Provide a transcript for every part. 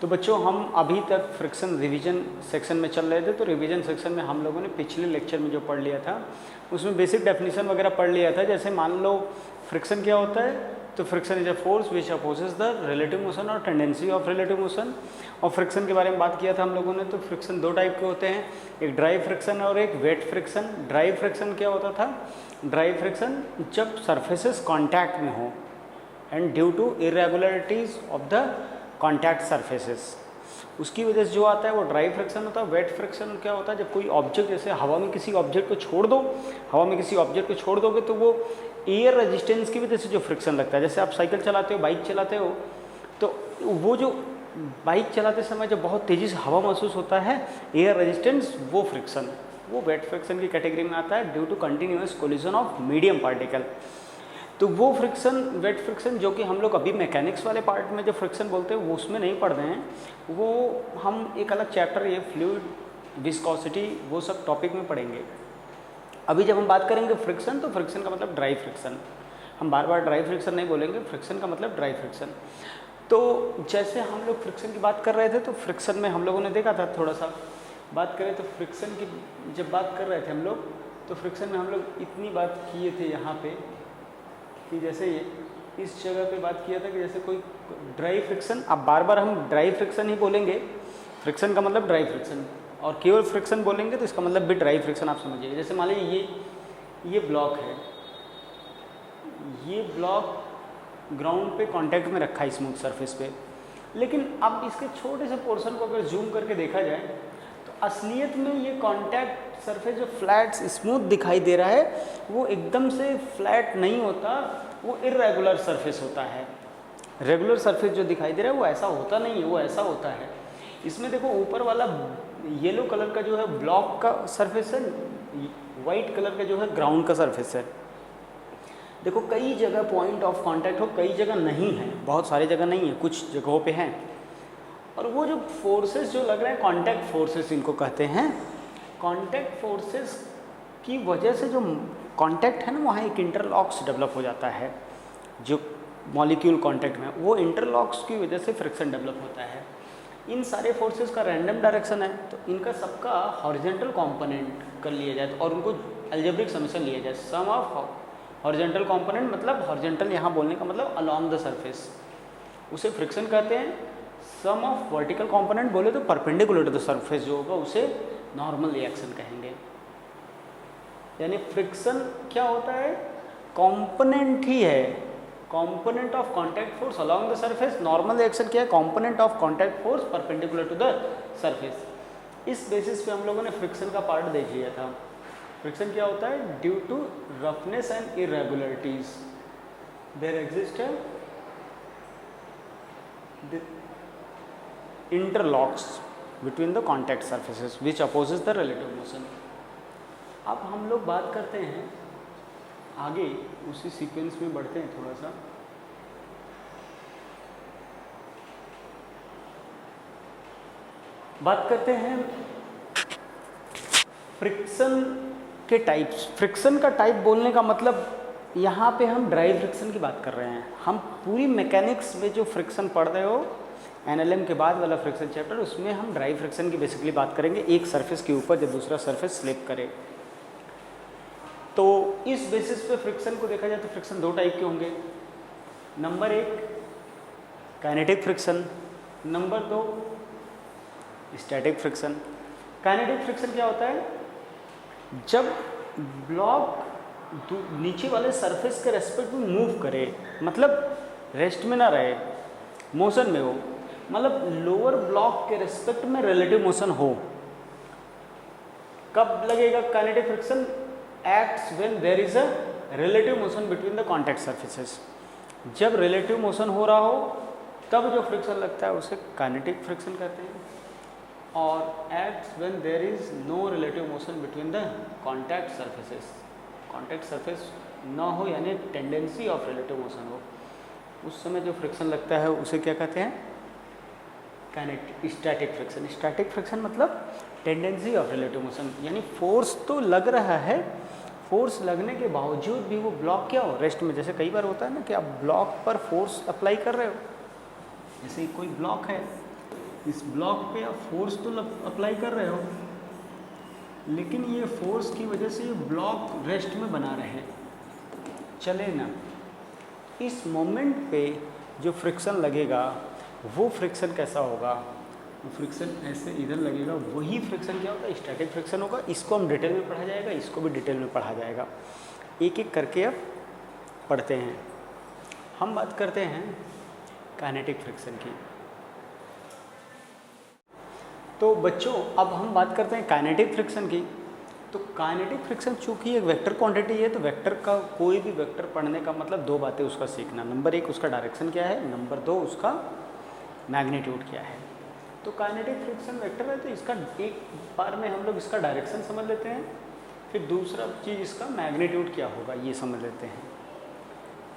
तो बच्चों हम अभी तक फ्रिक्शन रिवीजन सेक्शन में चल रहे थे। तो रिवीजन सेक्शन में हम लोगों ने पिछले लेक्चर में जो पढ़ लिया था उसमें बेसिक डेफिनेशन वगैरह पढ़ लिया था। जैसे मान लो फ्रिक्शन क्या होता है, तो friction is a force which opposes the relative motion और टेंडेंसी ऑफ रिलेटिव मोशन। और फ्रिक्शन के बारे में बात किया था हम लोगों ने। तो फ्रिक्शन दो टाइप के होते हैं, एक ड्राई फ्रिक्शन और एक वेट फ्रिक्शन। ड्राई फ्रिक्शन क्या होता था, ड्राई फ्रिक्शन जब सरफेसेस कॉन्टैक्ट में हो and due to irregularities of the contact surfaces, उसकी वजह से जो आता है वो ड्राई फ्रिक्शन होता है। वेट फ्रिक्शन क्या होता है, जब कोई ऑब्जेक्ट, जैसे हवा में किसी ऑब्जेक्ट को छोड़ दो, हवा में किसी ऑब्जेक्ट को छोड़ दोगे तो वो एयर रेजिस्टेंस की वजह से जो फ्रिक्शन लगता है। जैसे आप साइकिल चलाते हो, बाइक चलाते हो, तो वो जो बाइक चलाते समय जब बहुत तेज़ी से हवा महसूस होता है, एयर रेजिस्टेंस, वो फ्रिक्शन, वो वेट फ्रिक्शन की कैटेगरी में आता है due to continuous collision of medium particle. तो वो फ्रिक्शन, वेट फ्रिक्शन, जो कि हम लोग अभी मैकेनिक्स वाले पार्ट में जो फ्रिक्शन बोलते हैं वो उसमें नहीं पढ़ रहे हैं, वो हम एक अलग चैप्टर, ये फ्लूइड, विस्कोसिटी, वो सब टॉपिक में पढ़ेंगे। अभी जब हम बात करेंगे फ्रिक्शन, तो फ्रिक्शन का मतलब ड्राई फ्रिक्शन, हम बार बार ड्राई फ्रिक्शन नहीं बोलेंगे, फ्रिक्शन का मतलब ड्राई फ्रिक्शन। तो जैसे हम लोग फ्रिक्शन की बात कर रहे थे, तो फ्रिक्शन में हम लोगों ने देखा था, थोड़ा सा बात करें तो फ्रिक्शन की जब बात कर रहे थे हम लोग, तो फ्रिक्शन में हम लोग इतनी बात किए थे यहाँ पे कि जैसे ये इस जगह पे बात किया था कि जैसे कोई ड्राई फ्रिक्शन, अब बार बार हम ड्राई फ्रिक्शन ही बोलेंगे, फ्रिक्शन का मतलब ड्राई फ्रिक्शन, और केवल फ्रिक्शन बोलेंगे तो इसका मतलब भी ड्राई फ्रिक्शन, आप समझिए। जैसे मान लीजिए ये ब्लॉक है, ये ब्लॉक ग्राउंड पे कांटेक्ट में रखा है स्मूथ सरफेस पे, लेकिन अब इसके छोटे से पोर्शन को अगर जूम करके देखा जाए तो असलियत में ये कांटेक्ट सरफेस जो फ्लैट स्मूथ दिखाई दे रहा है वो एकदम से फ्लैट नहीं होता, वो इर्रेगुलर सरफेस होता है। रेगुलर सरफेस जो दिखाई दे रहा है वो ऐसा होता नहीं है, वो ऐसा होता है। इसमें देखो ऊपर वाला येलो कलर का जो है ब्लॉक का सरफेस है, वाइट कलर का जो है ग्राउंड का सरफेस है। देखो कई जगह पॉइंट ऑफ कांटेक्ट हो, कई जगह नहीं है, बहुत सारी जगह नहीं है, कुछ जगहों पे हैं। और वो जो फोर्सेस जो लग रहे हैं, कांटेक्ट फोर्सेस इनको कहते हैं। कांटेक्ट फोर्सेस की वजह से जो कांटेक्ट है ना, वहाँ एक इंटरलॉक्स डेवलप हो जाता है, जो मॉलिक्यूल कांटेक्ट में, वो इंटरलॉक्स की वजह से फ्रिक्शन डेवलप होता है। इन सारे फोर्सेस का रैंडम डायरेक्शन है, तो इनका सबका हॉरिजॉन्टल कंपोनेंट कर लिया जाए और उनको अलजेब्रिक समेशन लिया जाए। सम ऑफ हॉरिजॉन्टल कंपोनेंट, मतलब हॉरिजॉन्टल यहाँ बोलने का मतलब अलोंग द सरफेस, उसे फ्रिक्शन कहते हैं। सम ऑफ वर्टिकल कंपोनेंट बोले तो परपेंडिकुलर टू द सरफेस जो होगा उसे नॉर्मल रिएक्शन कहेंगे। यानी फ्रिक्शन क्या होता है, कंपोनेंट ही है, component of contact force along the surface. Normal reaction क्या है, component of contact force perpendicular to the surface. इस बेसिस पे हम लोगों ने फ्रिक्शन का पार्ट देख लिया था। फ्रिक्शन क्या होता है, due to roughness and irregularities there exist है interlocks between the contact surfaces which opposes the relative motion। अब हम लोग बात करते हैं आगे, उसी सीक्वेंस में बढ़ते हैं थोड़ा सा। बात करते हैं फ्रिक्शन के टाइप्स। फ्रिक्शन का टाइप बोलने का मतलब यहाँ पे हम ड्राई फ्रिक्शन की बात कर रहे हैं। हम पूरी मैकेनिक्स में जो फ्रिक्शन पढ़ रहे हो, एनएलएम के बाद वाला फ्रिक्शन चैप्टर, उसमें हम ड्राई फ्रिक्शन की बेसिकली बात करेंगे, एक सरफेस के ऊपर जब दूसरा सरफेस स्लिप करे। तो इस बेसिस पे फ्रिक्शन को देखा जाए तो फ्रिक्शन दो टाइप के होंगे। नंबर एक काइनेटिक फ्रिक्शन, नंबर दो स्टैटिक फ्रिक्शन। काइनेटिक फ्रिक्शन क्या होता है, जब ब्लॉक नीचे वाले सरफेस के रेस्पेक्ट में मूव करे, मतलब रेस्ट में ना रहे, मोशन में हो, मतलब लोअर ब्लॉक के रेस्पेक्ट में रिलेटिव मोशन हो। कब लगेगा kinetic friction, acts when there is a relative motion between the contact surfaces. जब रिलेटिव मोशन हो रहा हो तब जो फ्रिक्शन लगता है उसे काइनेटिक फ्रिक्शन कहते हैं। और acts when there is no relative motion between the contact surfaces, contact surface ना हो यानी टेंडेंसी ऑफ रिलेटिव मोशन हो, उस समय जो फ्रिक्शन लगता है उसे क्या कहते हैं, स्टैटिक फ्रिक्शन। स्टैटिक फ्रिक्शन मतलब टेंडेंसी ऑफ रिलेटिव मोशन, यानी फोर्स तो लग रहा है, फोर्स लगने के बावजूद भी वो ब्लॉक क्या हो, रेस्ट में। जैसे कई बार होता है ना कि आप ब्लॉक पर फोर्स अप्लाई कर रहे हो, जैसे कोई ब्लॉक है इस ब्लॉक पे आप फोर्स तो अप्लाई कर रहे हो, लेकिन ये फोर्स की वजह से ये ब्लॉक रेस्ट में बना रहे, चले ना। इस मोमेंट पे जो फ्रिक्शन लगेगा वो फ्रिक्शन कैसा होगा, वो फ्रिक्शन ऐसे इधर लगेगा, वही फ्रिक्शन क्या होगा, स्टैटिक फ्रिक्शन होगा। इसको हम डिटेल में पढ़ा जाएगा, इसको भी डिटेल में पढ़ा जाएगा, एक एक करके अब पढ़ते हैं। हम बात करते हैं काइनेटिक फ्रिक्शन की। तो बच्चों अब हम बात करते हैं काइनेटिक फ्रिक्शन की। तो काइनेटिक फ्रिक्शन चूँकि एक वेक्टर क्वांटिटी है, तो वेक्टर का कोई भी वेक्टर पढ़ने का मतलब दो बातें उसका सीखना, नंबर एक उसका डायरेक्शन क्या है, नंबर दो उसका मैग्नीट्यूड क्या है। तो काइनेटिक फ्रिक्शन वेक्टर है, तो इसका एक बार में हम लोग इसका डायरेक्शन समझ लेते हैं, फिर दूसरा चीज़ इसका मैग्नीट्यूड क्या होगा ये समझ लेते हैं।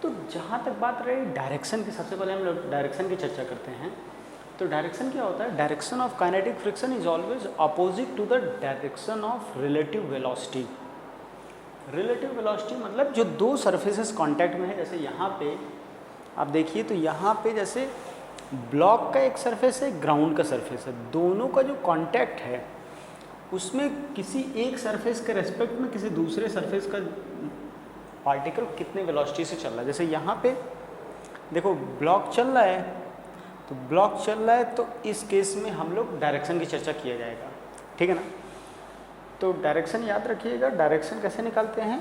तो जहाँ तक बात रही डायरेक्शन की, सबसे पहले हम लोग डायरेक्शन की चर्चा करते हैं। तो डायरेक्शन क्या होता है, direction of kinetic friction is always opposite to the direction of relative velocity. Relative velocity मतलब जो दो सरफेसेस कांटेक्ट में है, जैसे यहाँ पे आप देखिए तो यहाँ पे जैसे ब्लॉक का एक सरफेस है, ग्राउंड का सरफेस है, दोनों का जो कांटेक्ट है उसमें किसी एक सरफेस के रेस्पेक्ट में किसी दूसरे सरफेस का पार्टिकल कितने वेलोसिटी से चल रहा है। जैसे यहाँ पे देखो ब्लॉक चल रहा है, तो ब्लॉक चल रहा है, तो इस केस में हम लोग डायरेक्शन की चर्चा किया जाएगा, ठीक है ना। तो डायरेक्शन याद रखिएगा, डायरेक्शन कैसे निकालते हैं,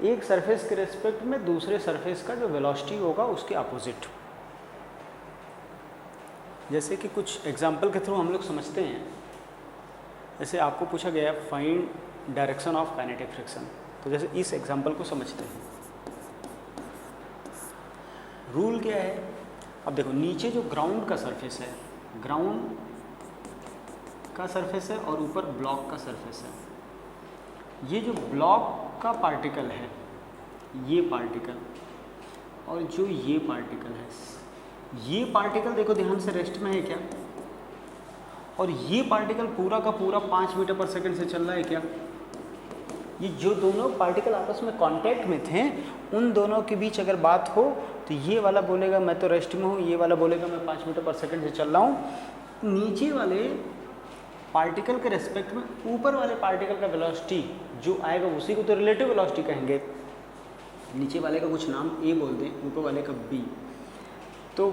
एक सरफेस के रेस्पेक्ट में दूसरे सरफेस का जो वेलोसिटी होगा उसके अपोजिट। जैसे कि कुछ एग्जाम्पल के थ्रू हम लोग समझते हैं। जैसे आपको पूछा गया find direction of kinetic friction, तो जैसे इस एग्जाम्पल को समझते हैं। रूल क्या है, अब देखो नीचे जो ग्राउंड का सरफेस है, ग्राउंड का सरफेस है और ऊपर ब्लॉक का सरफेस है। ये जो ब्लॉक का पार्टिकल है, ये पार्टिकल, और जो ये पार्टिकल है, ये पार्टिकल देखो ध्यान से रेस्ट में है क्या, और ये पार्टिकल पूरा का पूरा 5 मीटर पर सेकंड से चल रहा है क्या। ये जो दोनों पार्टिकल आपस में कांटेक्ट में थे, उन दोनों के बीच अगर बात हो तो ये वाला बोलेगा मैं तो रेस्ट में हूँ, ये वाला बोलेगा मैं 5 मीटर पर सेकंड से चल रहा हूँ। नीचे वाले पार्टिकल के रेस्पेक्ट में ऊपर वाले पार्टिकल का वेलोसिटी जो आएगा उसी को तो रिलेटिव वेलोसिटी कहेंगे। नीचे वाले का कुछ नाम ए बोल दें, ऊपर वाले का बी। तो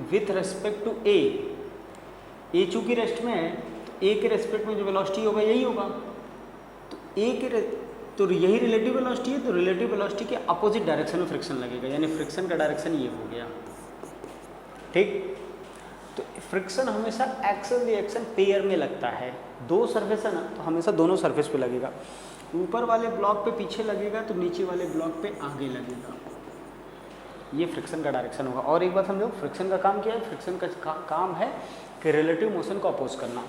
विथ रेस्पेक्ट टू ए चूँकि रेस्ट में है, तो ए के रेस्पेक्ट में जो वेलोसिटी होगा यही होगा। तो ए के तो यही रिलेटिव वेलोसिटी है, तो रिलेटिव वेलोसिटी के अपोजिट डायरेक्शन में फ्रिक्शन लगेगा, यानी फ्रिक्शन का डायरेक्शन ये हो गया, ठीक। तो फ्रिक्शन हमेशा एक्सल रिएक्शन पेयर में लगता है। दो सरफेस है ना, तो हमेशा दोनों सरफेस पे लगेगा। ऊपर वाले ब्लॉक पे पीछे लगेगा तो नीचे वाले ब्लॉक पे आगे लगेगा, ये फ्रिक्शन का डायरेक्शन होगा। और एक बात समझो, फ्रिक्शन का काम क्या है, फ्रिक्शन का काम है कि रिलेटिव मोशन को अपोज करना।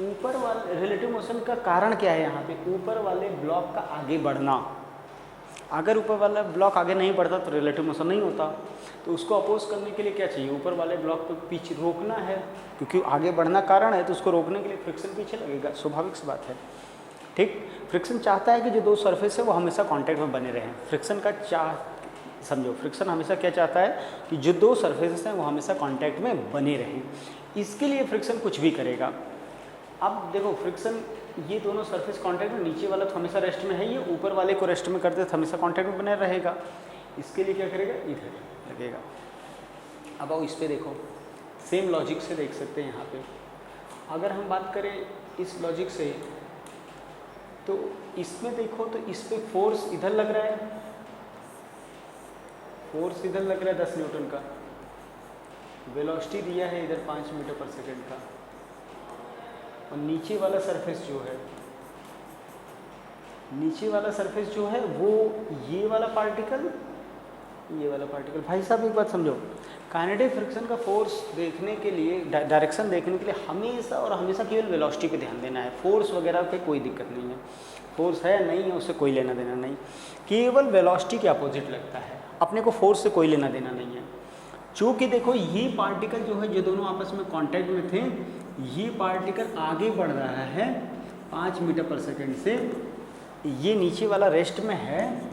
ऊपर वाले रिलेटिव मोशन का कारण क्या है, यहाँ पे ऊपर वाले ब्लॉक का आगे बढ़ना। अगर ऊपर वाला ब्लॉक आगे नहीं बढ़ता तो रिलेटिव मोशन नहीं होता। तो उसको अपोज करने के लिए क्या चाहिए, ऊपर वाले ब्लॉक पे पीछे रोकना है, क्योंकि आगे बढ़ना कारण है, तो उसको रोकने के लिए फ्रिक्शन पीछे लगेगा, स्वाभाविक सी बात है, ठीक। फ्रिक्शन चाहता है कि जो दो सरफेस है वो हमेशा कांटेक्ट में बने रहें। फ्रिक्शन का समझो, फ्रिक्शन हमेशा क्या चाहता है कि जो दो सरफेसेस हैं वो हमेशा कांटेक्ट में बने रहें। इसके लिए फ्रिक्शन कुछ भी करेगा। अब देखो फ्रिक्शन, ये दोनों सरफेस कांटेक्ट में, नीचे वाला तो हमेशा रेस्ट में है, ये ऊपर वाले को रेस्ट में करते तो हमेशा कांटेक्ट में बने रहेगा। इसके लिए क्या करेगा, इधर लगेगा। अब आओ इस पे देखो, सेम लॉजिक से देख सकते हैं। यहाँ पे अगर हम बात करें इस लॉजिक से, तो इसमें देखो तो इस पे फोर्स इधर लग रहा है, फोर्स इधर लग रहा है 10 न्यूटन का, वेलोसिटी दिया है इधर 5 मीटर पर सेकंड का, और नीचे वाला सरफेस जो है, नीचे वाला सरफेस जो है वो ये वाला पार्टिकल, ये वाला पार्टिकल। भाई साहब एक बात समझो, काइनेटिक फ्रिक्शन का फोर्स देखने के लिए, डायरेक्शन देखने के लिए हमेशा और हमेशा केवल वेलोसिटी पे ध्यान देना है। फोर्स वगैरह पे कोई दिक्कत नहीं है, फोर्स है नहीं है उससे कोई लेना देना नहीं, केवल वेलोसिटी के अपोजिट लगता है। अपने को फोर्स से कोई लेना देना नहीं है। चूँकि देखो ये पार्टिकल जो है, जो दोनों आपस में कांटेक्ट में थे, ये पार्टिकल आगे बढ़ रहा है 5 मीटर पर सेकंड से, ये नीचे वाला रेस्ट में है,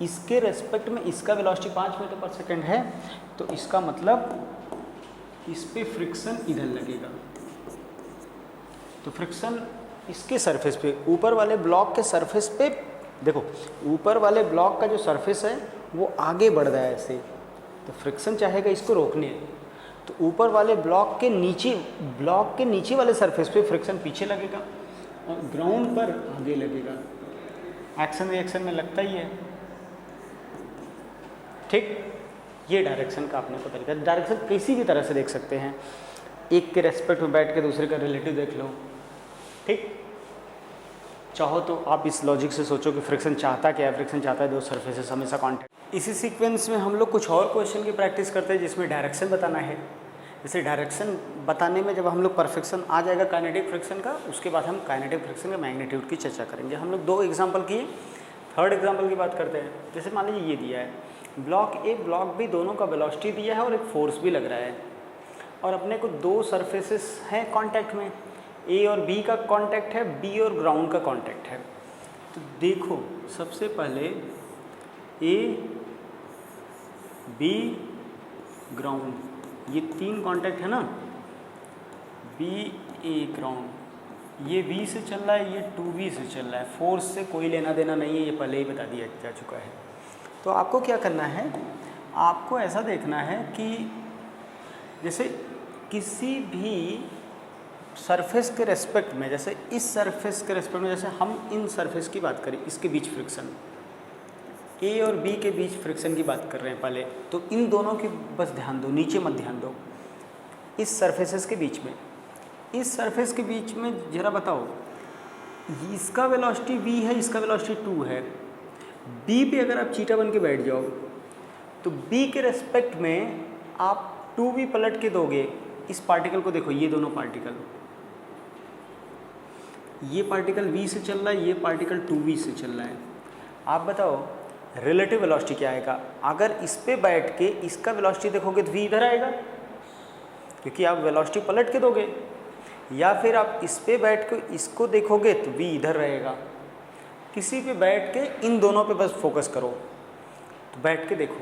इसके रेस्पेक्ट में इसका वेलोसिटी 5 मीटर पर सेकंड है, तो इसका मतलब इस पे फ्रिक्शन इधर लगेगा, तो फ्रिक्शन इसके सरफेस पे, ऊपर वाले ब्लॉक के सरफेस पे, देखो ऊपर वाले ब्लॉक का जो सरफेस है वो आगे बढ़ रहा है ऐसे, तो फ्रिक्शन चाहेगा इसको रोकने, तो ऊपर वाले ब्लॉक के नीचे वाले सरफेस पे फ्रिक्शन पीछे लगेगा और ग्राउंड पर आगे लगेगा। एक्शन रिएक्शन में लगता ही है, ठीक। ये डायरेक्शन का अपने को तरीका, डायरेक्शन किसी भी तरह से देख सकते हैं, एक के रेस्पेक्ट में बैठ के दूसरे का रिलेटिव देख लो, ठीक। चाहो तो आप इस लॉजिक से सोचो कि फ्रिक्शन चाहता क्या है, फ्रिक्शन चाहता है दो सरफेसेस हमेशा कांटेक्ट। इसी सीक्वेंस में हम लोग कुछ और क्वेश्चन की प्रैक्टिस करते हैं जिसमें डायरेक्शन बताना है। जैसे डायरेक्शन बताने में जब हम लोग परफेक्शन आ जाएगा काइनेटिक फ्रिक्शन का, उसके बाद हम काइनेटिक फ्रिक्शन के मैग्नीट्यूड की चर्चा करेंगे। हम लोग 2 एग्जाम्पल किए, थर्ड एग्जाम्पल की बात करते हैं। जैसे मान लीजिए ये दिया है ब्लॉक ए ब्लॉक बी, दोनों का वेलोसिटी दिया है और एक फोर्स भी लग रहा है, और अपने को 2 सरफेसेस हैं कांटेक्ट में, ए और बी का कांटेक्ट है, बी और ग्राउंड का कांटेक्ट है। तो देखो सबसे पहले ए बी ग्राउंड, ये 3 कांटेक्ट है ना, बी ए ग्राउंड, ये बी से चल रहा है, ये 2B से चल रहा है, फोर्स से कोई लेना देना नहीं है, ये पहले ही बता दिया जा चुका है। तो आपको क्या करना है, आपको ऐसा देखना है कि जैसे किसी भी सरफेस के रेस्पेक्ट में, जैसे इस सरफेस के रेस्पेक्ट में, जैसे हम इन सरफेस की बात करें, इसके बीच फ्रिक्शन, ए और बी के बीच फ्रिक्शन की बात कर रहे हैं पहले, तो इन दोनों की बस ध्यान दो, नीचे मत ध्यान दो, इस सरफेसेस के बीच में, इस सरफेस के बीच में जरा बताओ, इसका वेलोसिटी v है, इसका वेलोसिटी 2 है, b पे अगर आप चीटा बन के बैठ जाओ तो b के रेस्पेक्ट में आप 2b पलट के दोगे, इस पार्टिकल को देखो, ये दोनों पार्टिकल, ये पार्टिकल v से चल रहा है, ये पार्टिकल 2b से चल रहा है, आप बताओ रिलेटिव वेलोसिटी क्या आएगा। अगर इस पे बैठ के इसका वेलोसिटी देखोगे तो v इधर आएगा, क्योंकि आप वेलोसिटी पलट के दोगे, या फिर आप इस पे बैठ के इसको देखोगे तो v इधर रहेगा। किसी पे बैठ के इन दोनों पे बस फोकस करो, तो बैठ के देखो,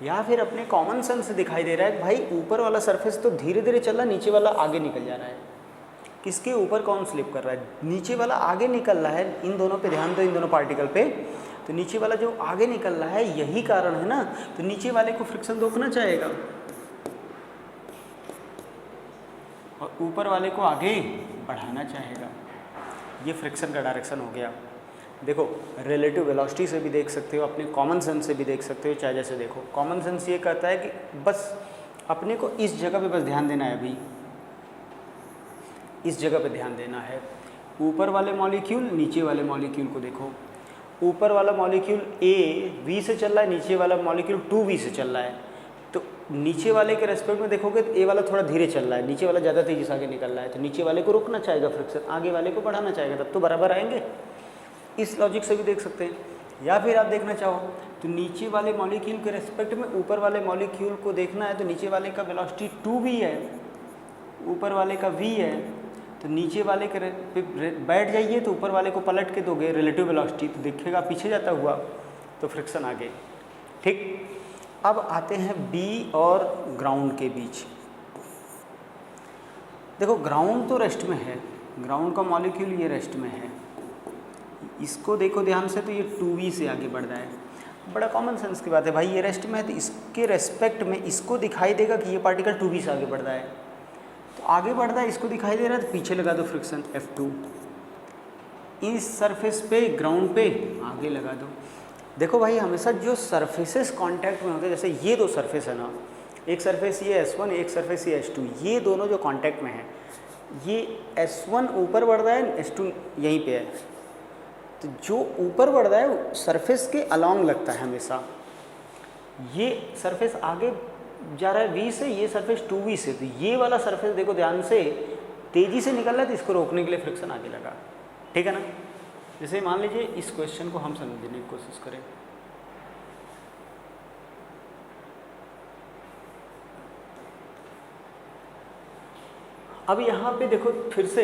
या फिर अपने कॉमन सेंस से दिखाई दे रहा है भाई ऊपर वाला सरफेस तो धीरे धीरे चल रहा है, नीचे वाला आगे निकल जा रहा है, किसके ऊपर कौन स्लिप कर रहा है, नीचे वाला आगे निकल रहा है। इन दोनों पे ध्यान दो, इन दोनों पार्टिकल पे, तो नीचे वाला जो आगे निकल रहा है यही कारण है ना, तो नीचे वाले को फ्रिक्शन रोकना चाहेगा और ऊपर वाले को आगे बढ़ाना चाहेगा। ये फ्रिक्शन का डायरेक्शन हो गया। देखो रिलेटिव वेलोसिटी से भी देख सकते हो, अपने कॉमन सेंस से भी देख सकते हो, चाहे जैसे देखो। कॉमन सेंस ये कहता है कि बस अपने को इस जगह पे बस ध्यान देना है, अभी इस जगह पे ध्यान देना है। ऊपर वाले मॉलिक्यूल नीचे वाले मॉलिक्यूल को देखो, ऊपर वाला मॉलिक्यूल A V से चल रहा है, नीचे वाला मॉलिक्यूल 2V से चल रहा है, तो नीचे वाले के रेस्पेक्ट में देखोगे तो A वाला थोड़ा धीरे चल रहा है, नीचे वाला ज़्यादा तेज़ी से आगे निकल रहा है, तो नीचे वाले को रोकना चाहेगा फ्रिक्शन, आगे वाले को बढ़ाना चाहेगा, तब तो बराबर आएंगे। इस लॉजिक से भी देख सकते हैं। या फिर आप देखना चाहो तो नीचे वाले मॉलिक्यूल के रेस्पेक्ट में ऊपर वाले मॉलिक्यूल को देखना है, तो नीचे वाले का वेलोसिटी 2V है, ऊपर वाले का V है, तो नीचे वाले के बैठ जाइए तो ऊपर वाले को पलट के दोगे रिलेटिव वेलोसिटी, तो दिखेगा पीछे जाता हुआ, तो फ्रिक्शन आगे। ठीक, अब आते हैं B और ग्राउंड के बीच। देखो ग्राउंड तो रेस्ट में है, ग्राउंड का मॉलिक्यूल ये रेस्ट में है, इसको देखो ध्यान से, तो ये 2V से आगे बढ़ रहा है। बड़ा कॉमन सेंस की बात है भाई, ये रेस्ट में है तो इसके रेस्पेक्ट में इसको दिखाई देगा कि ये पार्टिकल 2V से आगे बढ़ रहा है, तो आगे बढ़ रहा है, इसको दिखाई दे रहा है तो पीछे लगा दो फ्रिक्शन F2। इस सरफेस पे ग्राउंड पे आगे लगा दो। देखो भाई हमेशा जो सरफेसेस कांटेक्ट में होते हैं, जैसे ये दो सरफेस है ना, एक सरफेस ये S1, एक सरफेस ये S2, ये दोनों जो कांटेक्ट में है, ये S1 ऊपर बढ़ रहा है, S2 यहीं पे है, तो जो ऊपर बढ़ रहा है सरफेस के अलॉन्ग लगता है हमेशा। ये सरफेस आगे जा रहा है V से, ये सरफेस 2V से, तो ये वाला सरफेस देखो ध्यान से तेज़ी से निकल रहा है, तो इसको रोकने के लिए फ्रिक्शन आगे लगा। ठीक है ना। जैसे मान लीजिए इस क्वेश्चन को हम समझने की कोशिश करें। अब यहाँ पे देखो फिर से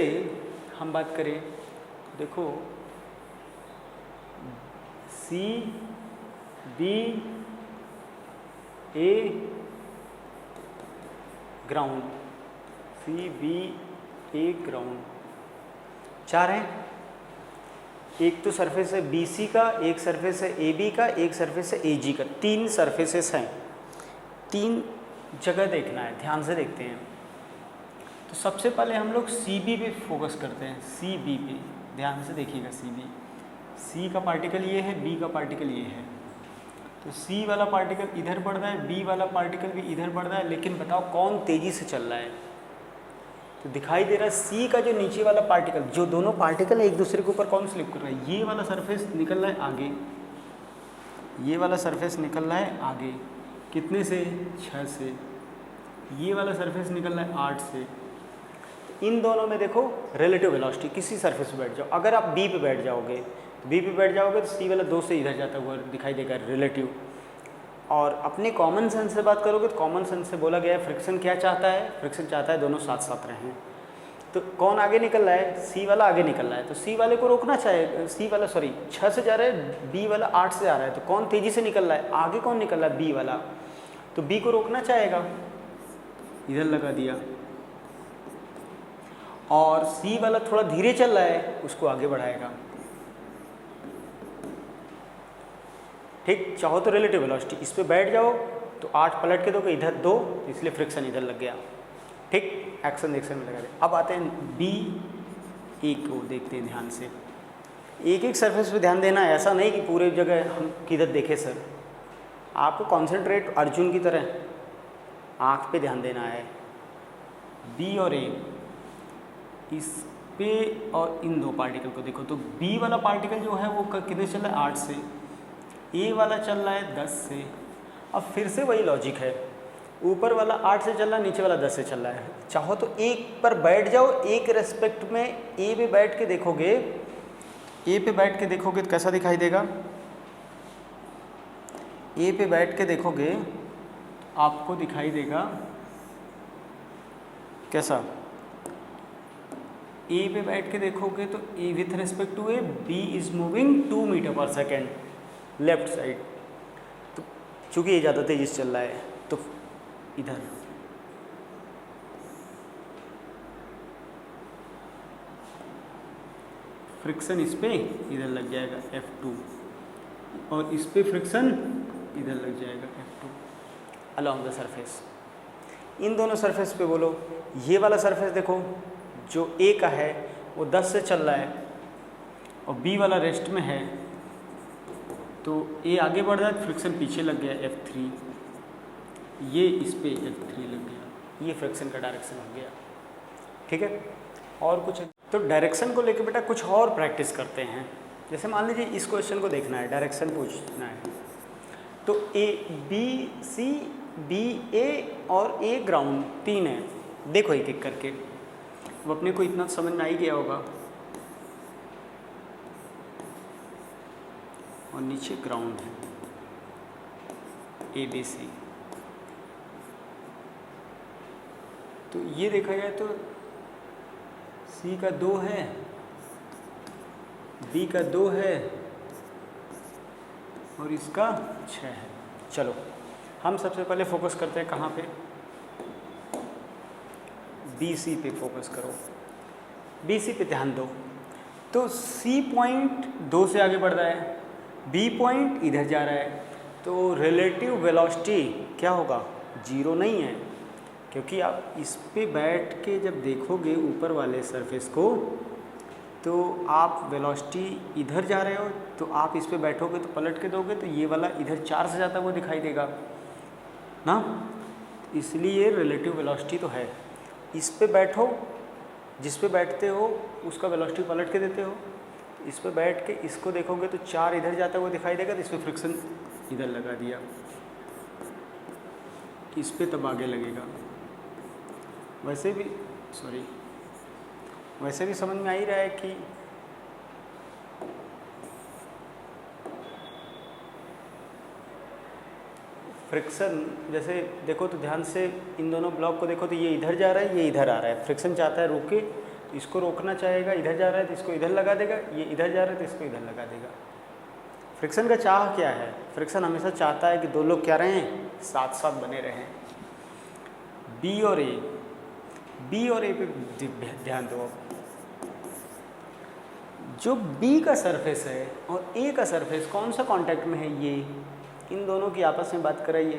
हम बात करें, देखो C B A, ground, C B A ground, 4 हैं। एक तो सरफेस है बी सी का, एक सरफेस है ए बी का, एक सरफेस है ए जी का, 3 सरफेसेस हैं। 3 जगह देखना है, ध्यान से देखते हैं। तो सबसे पहले हम लोग सी बी पे फोकस करते हैं, सी बी पे ध्यान से देखिएगा। सी बी, सी का पार्टिकल ये है, बी का पार्टिकल ये है। तो सी वाला पार्टिकल इधर बढ़ रहा है, बी वाला पार्टिकल भी इधर बढ़ रहा है, लेकिन बताओ कौन तेज़ी से चल रहा है? तो दिखाई दे रहा है सी का जो नीचे वाला पार्टिकल, जो दोनों पार्टिकल है एक दूसरे के ऊपर कौन स्लिप कर रहा है? ये वाला सरफेस निकल रहा है आगे, ये वाला सरफेस निकल रहा है आगे। कितने से? 6 से। ये वाला सरफेस निकल रहा है 8 से। इन दोनों में देखो रिलेटिव वेलोसिटी, किसी सरफेस पे बैठ जाओ, अगर आप बी पे बैठ जाओगे तो बी पे बैठ जाओगे तो सी वाला 2 से इधर जाता हुआ दिखाई देगा, रिलेटिव। और अपने कॉमन सेंस से बात करोगे तो कॉमन सेंस से बोला गया है फ्रिक्शन क्या चाहता है? फ्रिक्शन चाहता है दोनों साथ साथ रहें। तो कौन आगे निकल रहा है? सी वाला आगे निकल रहा है, तो सी वाले को रोकना चाहिए। सी वाला 6 से जा रहा है, बी वाला 8 से आ रहा है, तो कौन तेज़ी से निकल रहा है? आगे कौन निकल रहा है? बी वाला। तो बी को रोकना चाहेगा, इधर लगा दिया। और सी वाला थोड़ा धीरे चल रहा है, उसको आगे बढ़ाएगा। ठीक, चाहो तो रिलेटिव वेलोसिटी, इस पे बैठ जाओ तो 8 पलट के दोगे, इधर 2, इसलिए फ्रिक्शन इधर लग गया। ठीक, एक्शन में लगा दे। अब आते हैं बी ए को देखते हैं ध्यान से। एक एक सरफेस पे ध्यान देना है, ऐसा नहीं कि पूरे जगह हम किधर देखे सर। आपको कॉन्सेंट्रेट अर्जुन की तरह आँख पे ध्यान देना है। बी और ए, इस पे और इन 2 पार्टिकल को देखो। तो बी वाला पार्टिकल जो है वो कितने चल रहा है? 8 से। ए वाला चल रहा है 10 से। अब फिर से वही लॉजिक है, ऊपर वाला 8 से चल रहा है, नीचे वाला 10 से चल रहा है। चाहो तो एक पर बैठ जाओ, एक रेस्पेक्ट में ए पे बैठ के देखोगे, ए पे बैठ के देखोगे तो कैसा दिखाई देगा? ए पे बैठ के देखोगे आपको दिखाई देगा कैसा? ए पे बैठ के देखोगे तो A with respect to A, B is moving 2 metre per second left side. तो चूंकि ये ज़्यादा तेजी से चल रहा है तो इधर फ्रिक्शन इस पे इधर लग जाएगा F2, और इस पे फ्रिक्शन इधर लग जाएगा F2 अलॉन्ग द सरफेस। इन दोनों सरफेस पे बोलो, ये वाला सरफेस देखो जो ए का है वो 10 से चल रहा है और बी वाला रेस्ट में है, तो ए आगे बढ़ रहा है, फ्रिक्शन पीछे लग गया F3, ये इस पे F3 लग गया, ये फ्रिक्शन का डायरेक्शन हो गया। ठीक है, और कुछ तो डायरेक्शन को लेकर बेटा कुछ और प्रैक्टिस करते हैं। जैसे मान लीजिए इस क्वेश्चन को देखना है, डायरेक्शन पूछना है, तो ए बी सी बी ए और ए ग्राउंड 3 है। देखो एक एक करके, अब अपने को इतना समझ में आ ही गया होगा। और नीचे ग्राउंड है ए बी सी। तो ये देखा जाए तो सी का 2 है, बी का 2 है और इसका 6 है। चलो हम सबसे पहले फोकस करते हैं कहाँ पे? बी सी पे फोकस करो, बी सी पे ध्यान दो। तो सी पॉइंट 2 से आगे बढ़ रहा है, बी पॉइंट इधर जा रहा है, तो रिलेटिव वेलोसिटी क्या होगा? 0 नहीं है, क्योंकि आप इस पे बैठ के जब देखोगे ऊपर वाले सरफेस को तो आप वेलोसिटी इधर जा रहे हो, तो आप इस पे बैठोगे तो पलट के दोगे तो ये वाला इधर 4 से जाता हुआ दिखाई देगा ना, इसलिए रिलेटिव वेलोसिटी तो है। इस पे बैठो, जिस पे बैठते हो उसका वेलोसिटी पलट के देते हो, इस पे बैठ के इसको देखोगे तो 4 इधर जाता हुआ दिखाई देगा, तो इस पे फ्रिक्शन इधर लगा दिया, इस पे तब आगे लगेगा। वैसे भी समझ में आ ही रहा है कि फ्रिक्शन, जैसे देखो तो ध्यान से इन दोनों ब्लॉक को देखो तो ये इधर जा रहा है, ये इधर आ रहा है, फ्रिक्शन चाहता है रुके, इसको रोकना चाहेगा, इधर जा रहा है तो इसको इधर लगा देगा, ये इधर जा रहा है तो इसको इधर लगा देगा। फ्रिक्शन का चाह क्या है? फ्रिक्शन हमेशा चाहता है कि 2 लोग क्या रहें? साथ साथ बने रहें। बी और ए, बी और ए पे ध्यान दो। जो बी का सरफेस है और ए का सरफेस कौन सा कांटेक्ट में है, ये इन दोनों की आपस में बात कराइए।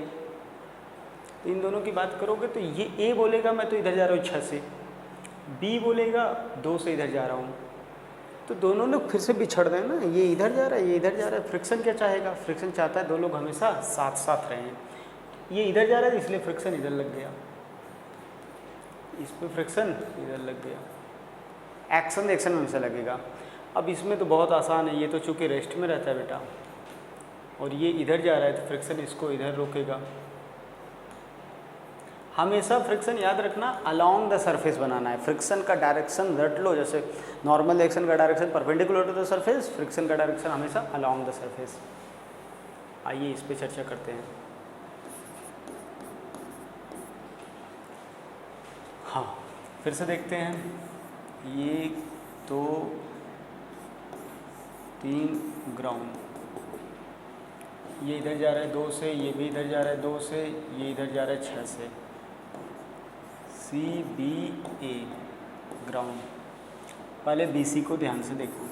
तो इन दोनों की बात करोगे तो ये ए बोलेगा मैं तो इधर जा रहा हूँ 6 से, बी बोलेगा 2 से इधर जा रहा हूँ, तो दोनों लोग फिर से बिछड़ रहे हैं ना, ये इधर जा रहा है ये इधर जा रहा है। फ्रिक्शन क्या चाहेगा, फ्रिक्शन चाहता है दो लोग हमेशा साथ साथ रहें। ये इधर जा रहा है इसलिए फ्रिक्शन इधर लग गया, इस पर फ्रिक्शन इधर लग गया, एक्शन एक्शन में हमेशा लगेगा। अब इसमें तो बहुत आसान है, ये तो चूँकि रेस्ट में रहता है बेटा और ये इधर जा रहा है तो फ्रिक्शन इसको इधर रोकेगा। हमेशा फ्रिक्शन याद रखना अलोंग द सरफेस बनाना है। फ्रिक्शन का डायरेक्शन रट लो, जैसे नॉर्मल एक्शन का direction perpendicular to the surface, friction का डायरेक्शन हमेशा अलोंग द सरफेस। आइए इस पे चर्चा करते हैं। हाँ फिर से देखते हैं, ये 2 3 ग्राउंड, ये इधर जा रहा है 2 से, ये भी इधर जा रहा है 2 से, ये इधर जा रहा है 6 से, सी बी ए ग्राउंड। पहले बी सी को ध्यान से देखो,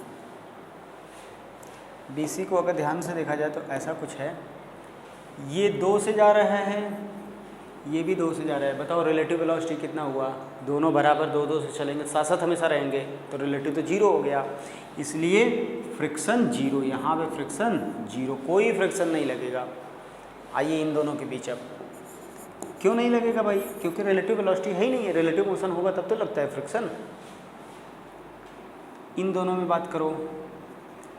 बी सी को अगर ध्यान से देखा जाए तो ऐसा कुछ है, ये 2 से जा रहा है, ये भी 2 से जा रहा है। बताओ रिलेटिव वेलोसिटी कितना हुआ, दोनों बराबर 2-2 से चलेंगे, साथ साथ हमेशा रहेंगे तो रिलेटिव तो 0 हो गया, इसलिए फ्रिक्शन 0, यहाँ पे फ्रिक्शन 0, कोई फ्रिक्शन नहीं लगेगा। आइए इन दोनों के बीच, अब क्यों नहीं लगेगा भाई, क्योंकि रिलेटिव वेलोसिटी है ही नहीं है, रिलेटिव मोशन होगा तब तो लगता है फ्रिक्शन। इन दोनों में बात करो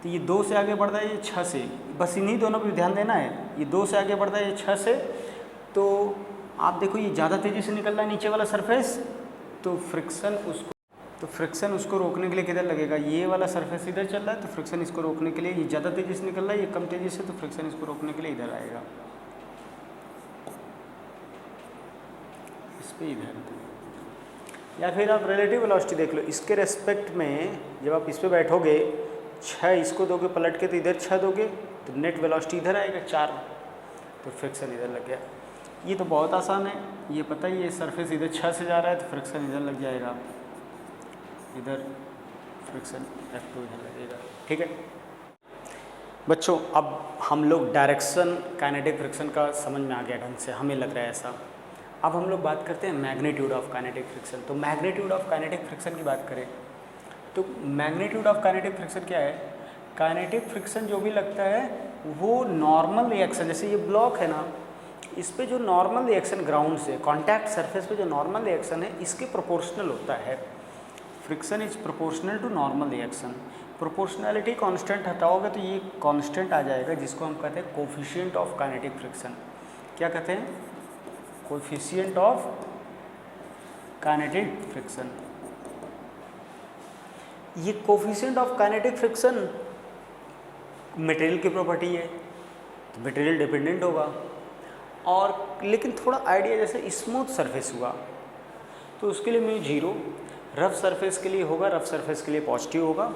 तो ये 2 से आगे बढ़ रहा है, ये 6 से, बस इन्हीं दोनों पर ध्यान देना है। ये 2 से आगे बढ़ रहा है, ये 6 से, तो आप देखो ये ज़्यादा तेज़ी से निकल रहा है नीचे वाला सरफेस, तो फ्रिक्शन उसको रोकने के लिए किधर लगेगा, ये वाला सरफेस इधर चल रहा है तो फ्रिक्शन इसको रोकने के लिए, ये ज़्यादा तेज़ी से निकल रहा है, ये कम तेज़ी से, तो फ्रिक्शन इसको रोकने के लिए इधर आएगा, इस पे इधर। या फिर आप रिलेटिव वेलोसिटी देख लो, इसके रेस्पेक्ट में जब आप इस पर बैठोगे, 6 इसको दोगे पलट के तो इधर 6 दोगे तो नेट वेलोसिटी इधर आएगा 4, तो फ्रिक्शन इधर लग गया। ये तो बहुत आसान है, ये पता ही है, सरफेस इधर 6 से जा रहा है तो फ्रिक्शन इधर लग जाएगा, इधर फ्रिक्शन F2 इधर लगेगा। ठीक है बच्चों, अब हम लोग डायरेक्शन काइनेटिक फ्रिक्शन का समझ में आ गया ढंग से, हमें लग रहा है ऐसा। अब हम लोग बात करते हैं मैग्नीट्यूड ऑफ काइनेटिक फ्रिक्शन। तो मैग्नीट्यूड ऑफ काइनेटिक फ्रिक्शन की बात करें तो मैग्नीट्यूड ऑफ काइनेटिक फ्रिक्शन क्या है, काइनेटिक फ्रिक्शन जो भी लगता है वो नॉर्मल रिएक्शन, जैसे ये ब्लॉक है ना, इस पे जो नॉर्मल रिएक्शन ग्राउंड से कॉन्टैक्ट सरफेस पे जो नॉर्मल रिएक्शन है इसके प्रोपोर्शनल होता है। Friction is proportional to normal reaction. Proportionality constant हटाओगे तो ये कांस्टेंट आ जाएगा जिसको हम कहते हैं कोफिशिएंट ऑफ काइनेटिक फ्रिक्शन। क्या कहते हैं, कोफिशिएंट ऑफ काइनेटिक फ्रिक्शन। ये coefficient of kinetic friction material की प्रॉपर्टी है तो मटेरियल डिपेंडेंट होगा, और लेकिन थोड़ा आइडिया जैसे स्मूथ सरफेस हुआ तो उसके लिए म्यू 0, रफ सरफेस के लिए होगा, रफ सरफेस के लिए पॉजिटिव होगा।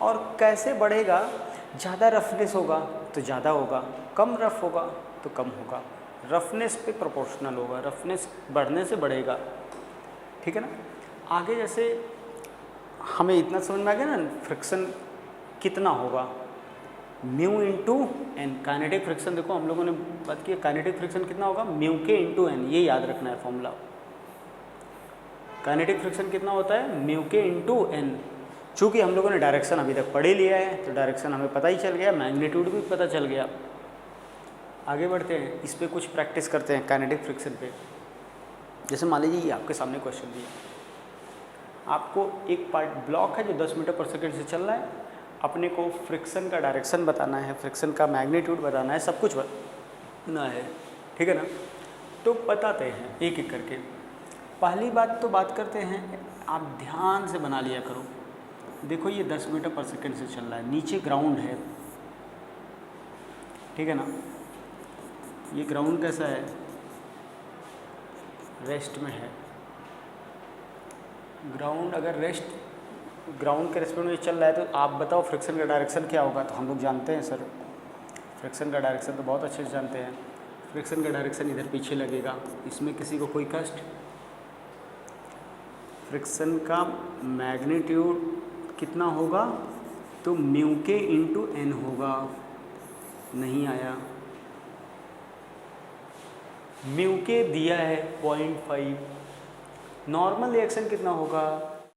और कैसे बढ़ेगा, ज़्यादा रफनेस होगा तो ज़्यादा होगा, कम रफ होगा तो कम होगा, रफनेस पे प्रोपोर्शनल होगा, रफनेस बढ़ने से बढ़ेगा। ठीक है ना। आगे जैसे हमें इतना समझ में आ गया ना, फ्रिक्शन कितना होगा, mu into N. Kinetic friction देखो हम लोगों ने बात की, काइनेटिक फ्रिक्शन कितना होगा, म्यू के इंटू एन, ये याद रखना है फॉर्मूला। काइनेटिक फ्रिक्शन कितना होता है, म्यू के इंटू एन। चूँकि हम लोगों ने डायरेक्शन अभी तक पढ़ ही लिया है तो डायरेक्शन हमें पता ही चल गया, मैग्नीट्यूड भी पता चल गया। आगे बढ़ते हैं, इस पर कुछ प्रैक्टिस करते हैं काइनेटिक फ्रिक्शन पे। जैसे मान लीजिए ये आपके सामने क्वेश्चन दिया, आपको एक पार्ट ब्लॉक है जो 10 मीटर पर सेकेंड से चल रहा है, अपने को फ्रिक्शन का डायरेक्शन बताना है, फ्रिक्शन का मैग्नीट्यूड बताना है, सब कुछ बताना है। ठीक है ना। तो बताते हैं एक एक करके। पहली बात तो बात करते हैं, आप ध्यान से बना लिया करो। देखो ये 10 मीटर पर सेकेंड से चल रहा है, नीचे ग्राउंड है। ठीक है ना। ये ग्राउंड कैसा है, रेस्ट में है। ग्राउंड अगर रेस्ट, ग्राउंड के रेस्पेक्ट में चल रहा है तो आप बताओ फ्रिक्शन का डायरेक्शन क्या होगा। तो हम लोग जानते हैं सर, फ्रिक्शन का डायरेक्शन तो बहुत अच्छे से जानते हैं। फ्रिक्शन का डायरेक्शन इधर पीछे लगेगा। इसमें किसी को कोई कष्ट? फ्रिक्शन का मैग्नीट्यूड कितना होगा? तो म्यू के इंटू एन होगा। नहीं आया। म्यू के दिया है 0.5। नॉर्मल रिएक्शन कितना होगा?